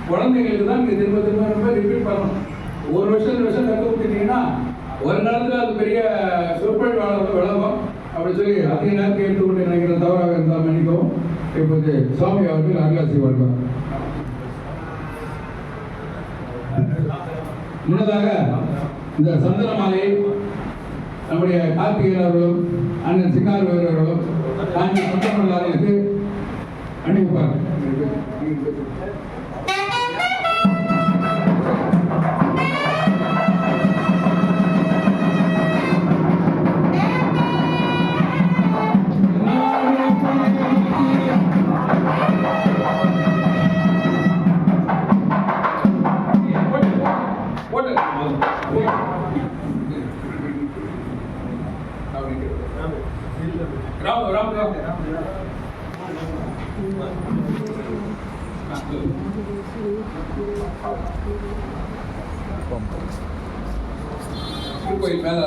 குழந்தைங்களுக்கு தான் நீங்கள் திரும்ப திரும்ப ரொம்ப ரிப்பீட் பண்ணணும். ஒரு வருஷம் கற்று கொடுத்துட்டீங்கன்னா ஒரு காலத்தில் அது பெரிய சொற்பொழிவாளர் விளங்கும். அப்படி சொல்லி அதிக நேரத்தை எடுத்துக்கொண்டு நினைக்கிற தவறாக இருந்தால் மன்னிக்கவும். இப்போது சுவாமி அவர்கள் அருளாசி வருவார். முன்னதாக இந்த சந்தன மாலையை நம்முடைய கார்த்திகேயன் அவர்களும் அண்ணன் சிங்கார் அவர்களும் காஞ்சி சொந்தமல்லாருக்கு அணிவிப்பார். கோயில் மேல